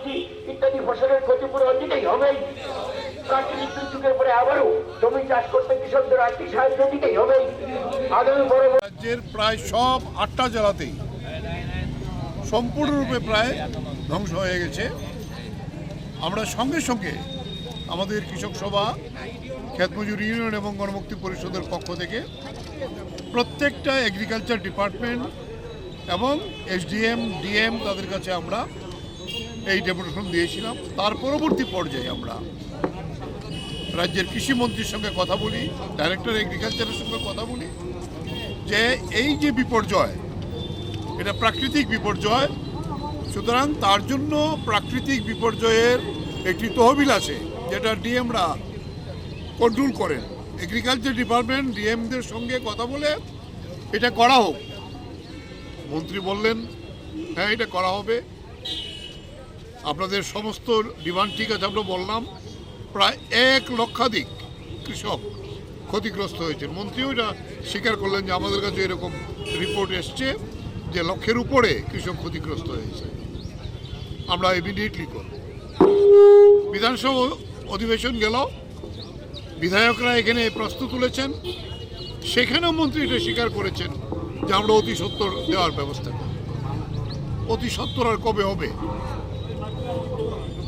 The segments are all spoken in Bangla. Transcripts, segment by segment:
সবজি ইত্যাদি ফসলের ক্ষতিপূরণ দিতেই হবে। প্রাকৃতিক দুর্যোগের পরে আবারও জমি চাষ করতে কৃষকদের আর্থিক সাহায্য দিতেই হবে। আগামী বড় রাজ্যের প্রায় সব 8টা জেলাতেই সম্পূর্ণরূপে প্রায় ধ্বংস হয়ে গেছে। আমরা সঙ্গে সঙ্গে আমাদের কৃষক সভা, ক্ষেত মজুর ইউনিয়ন এবং গণমুক্তি পরিষদের পক্ষ থেকে প্রত্যেকটা এগ্রিকালচার ডিপার্টমেন্ট এবং এসডিএম, ডিএম তাদের কাছে আমরা এই ডেপুটেশন দিয়েছিলাম। তার পরবর্তী পর্যায়ে আমরা রাজ্যের কৃষিমন্ত্রীর সঙ্গে কথা বলি, ডাইরেক্টর এগ্রিকালচারের সঙ্গে কথা বলি যে এই যে বিপর্যয়, এটা প্রাকৃতিক বিপর্যয়, সুতরাং তার জন্য প্রাকৃতিক বিপর্যয়ের একটি তহবিল আছে যেটা ডিএমরা কন্ট্রোল করেন। এগ্রিকালচার ডিপার্টমেন্ট ডিএমদের সঙ্গে কথা বলে এটা করা হোক। মন্ত্রী বললেন হ্যাঁ এটা করা হবে, আপনাদের সমস্ত ডিমান্ড ঠিক আছে। আমরা বললাম প্রায় 1 লক্ষাধিক কৃষক ক্ষতিগ্রস্ত হয়েছেন। মন্ত্রীও এটা স্বীকার করলেন যে আমাদের কাছে এরকম রিপোর্ট এসছে যে লক্ষের উপরে কৃষক ক্ষতিগ্রস্ত হয়েছে, আমরা ইমিডিয়েটলি করব। বিধানসভা অধিবেশন গেল, বিধায়করা এখানে প্রশ্ন তুলেছেন, সেখানেও মন্ত্রী এটা স্বীকার করেছেন যে আমরা অতি সত্বর দেওয়ার ব্যবস্থা করব। অতি সত্বর আর কবে হবে?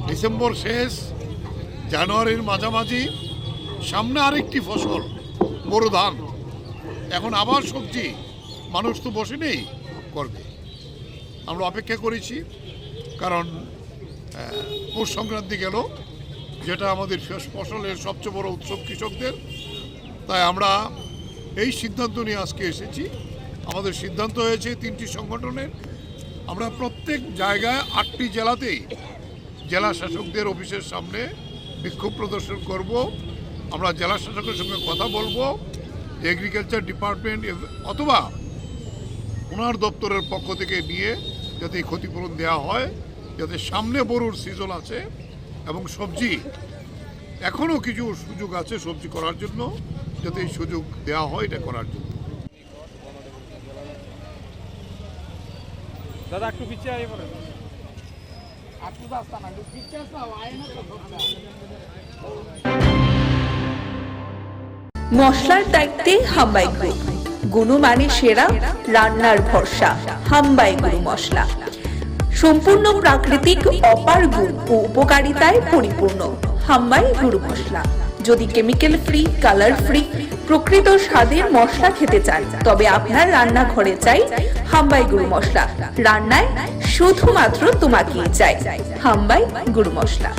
ডিসেম্বর শেষ, জানুয়ারির মাঝামাঝি, সামনে আরেকটি ফসল বড় ধান, এখন আবার সবজি, মানুষ তো বসে নেই, করবে। আমরা অপেক্ষা করেছি, কারণ পৌষ সংক্রান্তি গেল, যেটা আমাদের ফসলের সবচেয়ে বড় উৎসব কৃষকদের। তাই আমরা এই সিদ্ধান্ত নিয়ে আজকে এসেছি। আমাদের সিদ্ধান্ত হয়েছে 3টি সংগঠনের, আমরা প্রত্যেক জায়গায় 8টি জেলাতেই জেলা শাসকদের অফিসের সামনে বিক্ষোভ প্রদর্শন করব। আমরা জেলা শাসকের সঙ্গে কথা বলবো, এগ্রিকালচার ডিপার্টমেন্ট অথবা ওনার দপ্তরের পক্ষ থেকে নিয়ে যাতে এই ক্ষতিপূরণ দেওয়া হয়, যাতে সামনে বড়ুর সিজন আছে এবং সবজি এখনও কিছু সুযোগ আছে সবজি করার জন্য, যাতে এই সুযোগ দেওয়া হয় এটা করার জন্য। দাদা একটু পিছিয়ে আয় পড়ে। মশলার দায়িত্বে হাম্বাই গ্রুপ, গুণমানে সেরা, রান্নার ভরসা। হাম্বাই গুরু মশলা সম্পূর্ণ প্রাকৃতিক, অপার গুণ ও উপকারিতায় পরিপূর্ণ। হাম্বাই গুরু মশলা। যদি কেমিক্যাল ফ্রি, কালার ফ্রি, প্রকৃত স্বাদের মশলা খেতে চান, তবে আপনার রান্নাঘরে চাই হাম্বাই গুরু মশলা। রান্নায় শুধুমাত্র তোমাকেই চাই হাম্বাই গুরু মশলা।